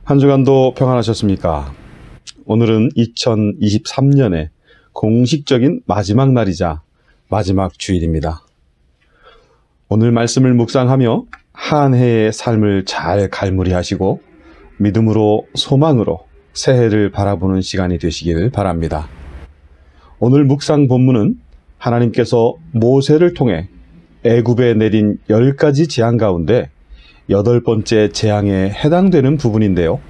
한 주간도 평안하셨습니까? 오늘은 2023년의 공식적인 마지막 날이자 마지막 주일입니다. 오늘 말씀을 묵상하며 한 해의 삶을 잘 갈무리하시고 믿음으로 소망으로 새해를 바라보는 시간이 되시길 바랍니다. 오늘 묵상 본문은 하나님께서 모세를 통해 애굽에 내린 10가지 재앙 가운데 8번째 재앙에 해당되는 부분인데요.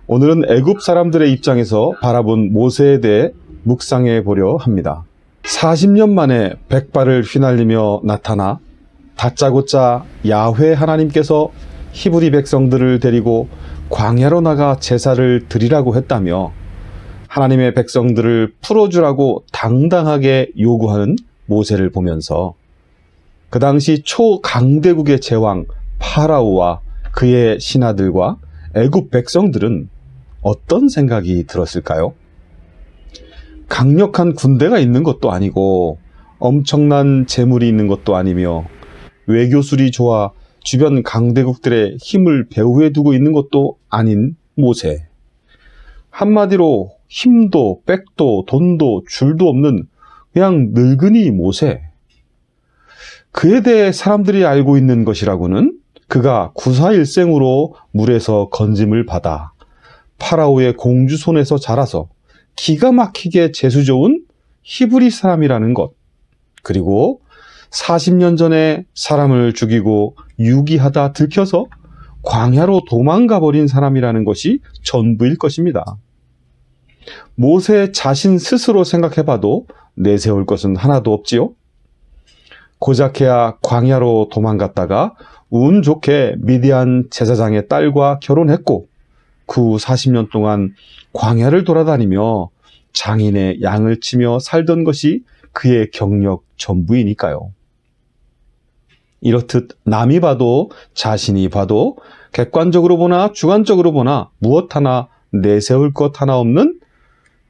오늘은 애굽 사람들의 입장에서 바라본 모세에 대해 묵상해 보려 합니다. 40년 만에 백발을 휘날리며 나타나 다짜고짜 야훼 하나님께서 히브리 백성들을 데리고 광야로 나가 제사를 드리라고 했다며 하나님의 백성들을 풀어주라고 당당하게 요구하는 모세를 보면서 그 당시 초강대국의 제왕 파라오와 그의 신하들과 애굽 백성들은 어떤 생각이 들었을까요? 강력한 군대가 있는 것도 아니고 엄청난 재물이 있는 것도 아니며 외교술이 좋아 주변 강대국들의 힘을 배후에 두고 있는 것도 아닌 모세. 한마디로 힘도 백도 돈도 줄도 없는 그냥 늙은이 모세. 그에 대해 사람들이 알고 있는 것이라고는 그가 구사일생으로 물에서 건짐을 받아 파라오의 공주 손에서 자라서 기가 막히게 재수 좋은 히브리 사람이라는 것, 그리고 40년 전에 사람을 죽이고 유기하다 들켜서 광야로 도망가 버린 사람이라는 것이 전부일 것입니다. 모세 자신 스스로 생각해봐도 내세울 것은 하나도 없지요. 고작해야 광야로 도망갔다가 운 좋게 미디안 제사장의 딸과 결혼했고 그 40년 동안 광야를 돌아다니며 장인의 양을 치며 살던 것이 그의 경력 전부이니까요. 이렇듯 남이 봐도 자신이 봐도 객관적으로 보나 주관적으로 보나 무엇 하나 내세울 것 하나 없는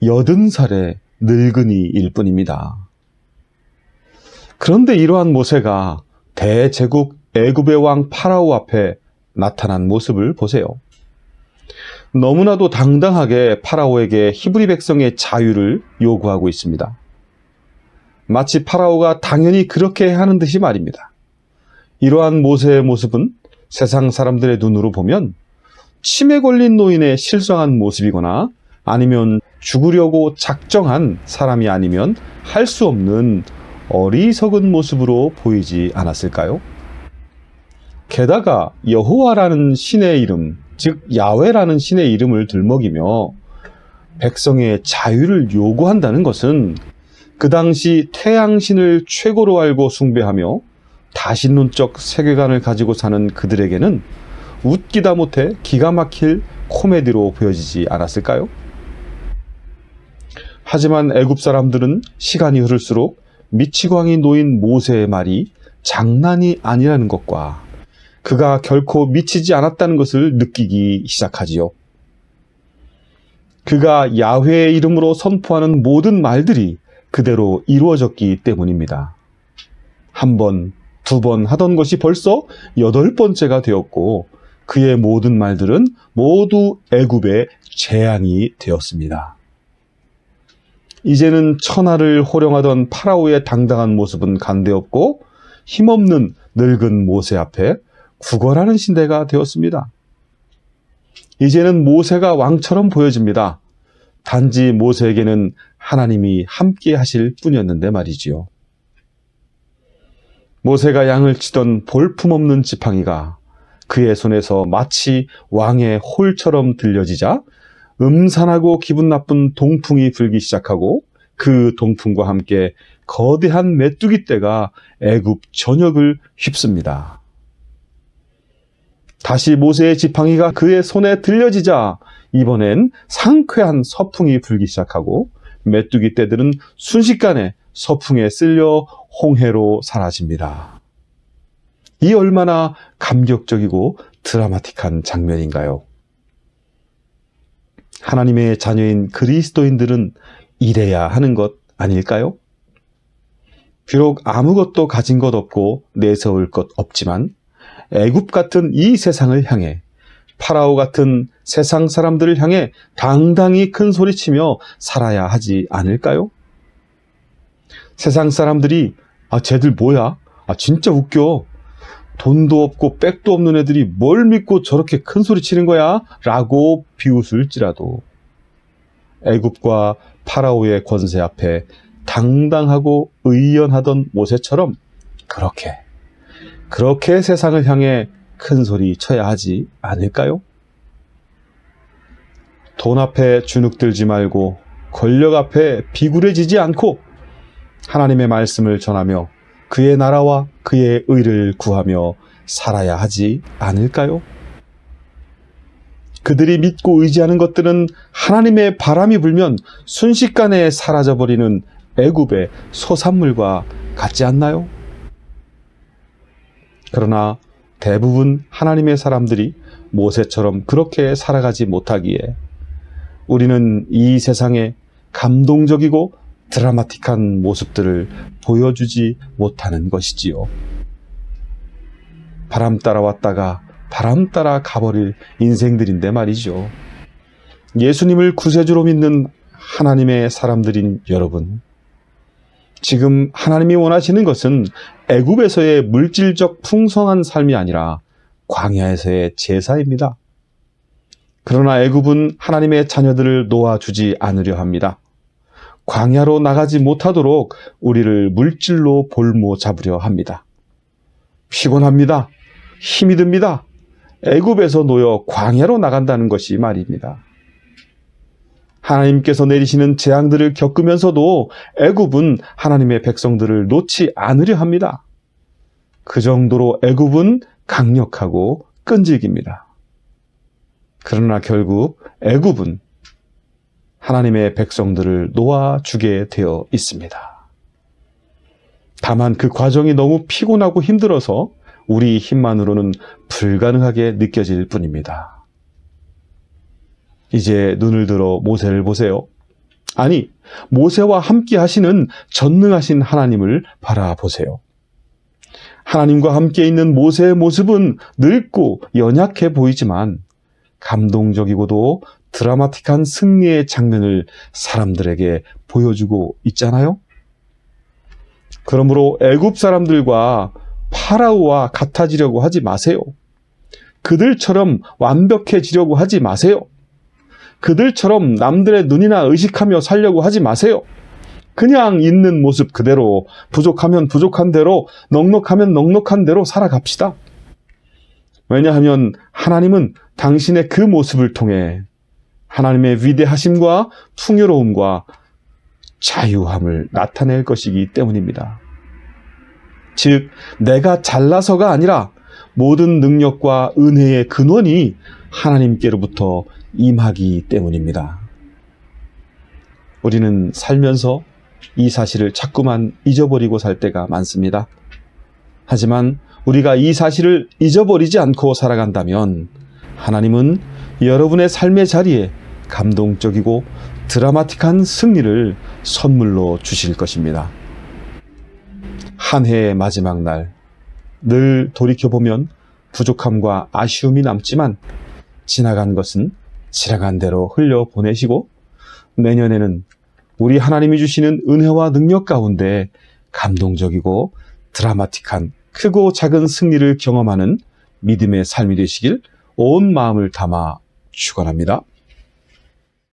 80살의 늙은이일 뿐입니다. 그런데 이러한 모세가 대제국 애굽의 왕 파라오 앞에 나타난 모습을 보세요. 너무나도 당당하게 파라오에게 히브리 백성의 자유를 요구하고 있습니다. 마치 파라오가 당연히 그렇게 하는 듯이 말입니다. 이러한 모세의 모습은 세상 사람들의 눈으로 보면 치매 걸린 노인의 실성한 모습이거나 아니면 죽으려고 작정한 사람이 아니면 할 수 없는 어리석은 모습으로 보이지 않았을까요? 게다가 여호와라는 신의 이름, 즉 야훼라는 신의 이름을 들먹이며 백성의 자유를 요구한다는 것은 그 당시 태양신을 최고로 알고 숭배하며 다신론적 세계관을 가지고 사는 그들에게는 웃기다 못해 기가 막힐 코미디로 보여지지 않았을까요? 하지만 애굽 사람들은 시간이 흐를수록 미치광이 놓인 모세의 말이 장난이 아니라는 것과 그가 결코 미치지 않았다는 것을 느끼기 시작하지요. 그가 야훼의 이름으로 선포하는 모든 말들이 그대로 이루어졌기 때문입니다. 한 번, 두 번 하던 것이 벌써 8번째가 되었고 그의 모든 말들은 모두 애굽의 재앙이 되었습니다. 이제는 천하를 호령하던 파라오의 당당한 모습은 간데없고 힘없는 늙은 모세 앞에 구걸하는 신대가 되었습니다. 이제는 모세가 왕처럼 보여집니다. 단지 모세에게는 하나님이 함께 하실 뿐이었는데 말이지요. 모세가 양을 치던 볼품없는 지팡이가 그의 손에서 마치 왕의 홀처럼 들려지자 음산하고 기분 나쁜 동풍이 불기 시작하고 그 동풍과 함께 거대한 메뚜기 떼가 애굽 전역을 휩습니다. 다시 모세의 지팡이가 그의 손에 들려지자 이번엔 상쾌한 서풍이 불기 시작하고 메뚜기 떼들은 순식간에 서풍에 쓸려 홍해로 사라집니다. 이 얼마나 감격적이고 드라마틱한 장면인가요? 하나님의 자녀인 그리스도인들은 이래야 하는 것 아닐까요? 비록 아무것도 가진 것 없고 내세울 것 없지만 애굽 같은 이 세상을 향해 파라오 같은 세상 사람들을 향해 당당히 큰 소리치며 살아야 하지 않을까요? 세상 사람들이 쟤들 뭐야? 진짜 웃겨. 돈도 없고 백도 없는 애들이 뭘 믿고 저렇게 큰 소리 치는 거야? 라고 비웃을지라도 애굽과 파라오의 권세 앞에 당당하고 의연하던 모세처럼 그렇게 세상을 향해 큰 소리 쳐야 하지 않을까요? 돈 앞에 주눅들지 말고 권력 앞에 비굴해지지 않고 하나님의 말씀을 전하며 그의 나라와 그의 의를 구하며 살아야 하지 않을까요? 그들이 믿고 의지하는 것들은 하나님의 바람이 불면 순식간에 사라져버리는 애굽의 소산물과 같지 않나요? 그러나 대부분 하나님의 사람들이 모세처럼 그렇게 살아가지 못하기에 우리는 이 세상에 감동적이고 드라마틱한 모습들을 보여주지 못하는 것이지요. 바람 따라왔다가 바람 따라 가버릴 인생들인데 말이죠. 예수님을 구세주로 믿는 하나님의 사람들인 여러분, 지금 하나님이 원하시는 것은 애굽에서의 물질적 풍성한 삶이 아니라 광야에서의 제사입니다. 그러나 애굽은 하나님의 자녀들을 놓아주지 않으려 합니다. 광야로 나가지 못하도록 우리를 물질로 볼모 잡으려 합니다. 피곤합니다. 힘이 듭니다. 애굽에서 놓여 광야로 나간다는 것이 말입니다. 하나님께서 내리시는 재앙들을 겪으면서도 애굽은 하나님의 백성들을 놓지 않으려 합니다. 그 정도로 애굽은 강력하고 끈질깁니다. 그러나 결국 애굽은 하나님의 백성들을 놓아주게 되어 있습니다. 다만 그 과정이 너무 피곤하고 힘들어서 우리 힘만으로는 불가능하게 느껴질 뿐입니다. 이제 눈을 들어 모세를 보세요. 아니, 모세와 함께 하시는 전능하신 하나님을 바라보세요. 하나님과 함께 있는 모세의 모습은 늙고 연약해 보이지만 감동적이고도 드라마틱한 승리의 장면을 사람들에게 보여주고 있잖아요. 그러므로 애굽 사람들과 파라오와 같아지려고 하지 마세요. 그들처럼 완벽해지려고 하지 마세요. 그들처럼 남들의 눈이나 의식하며 살려고 하지 마세요. 그냥 있는 모습 그대로, 부족하면 부족한 대로, 넉넉하면 넉넉한 대로 살아갑시다. 왜냐하면 하나님은 당신의 그 모습을 통해 하나님의 위대하심과 풍요로움과 자유함을 나타낼 것이기 때문입니다. 즉, 내가 잘나서가 아니라 모든 능력과 은혜의 근원이 하나님께로부터 임하기 때문입니다. 우리는 살면서 이 사실을 자꾸만 잊어버리고 살 때가 많습니다. 하지만 우리가 이 사실을 잊어버리지 않고 살아간다면 하나님은 여러분의 삶의 자리에 감동적이고 드라마틱한 승리를 선물로 주실 것입니다. 한 해의 마지막 날, 늘 돌이켜보면 부족함과 아쉬움이 남지만 지나간 것은 지나간 대로 흘려보내시고 내년에는 우리 하나님이 주시는 은혜와 능력 가운데 감동적이고 드라마틱한 크고 작은 승리를 경험하는 믿음의 삶이 되시길 온 마음을 담아 축원합니다.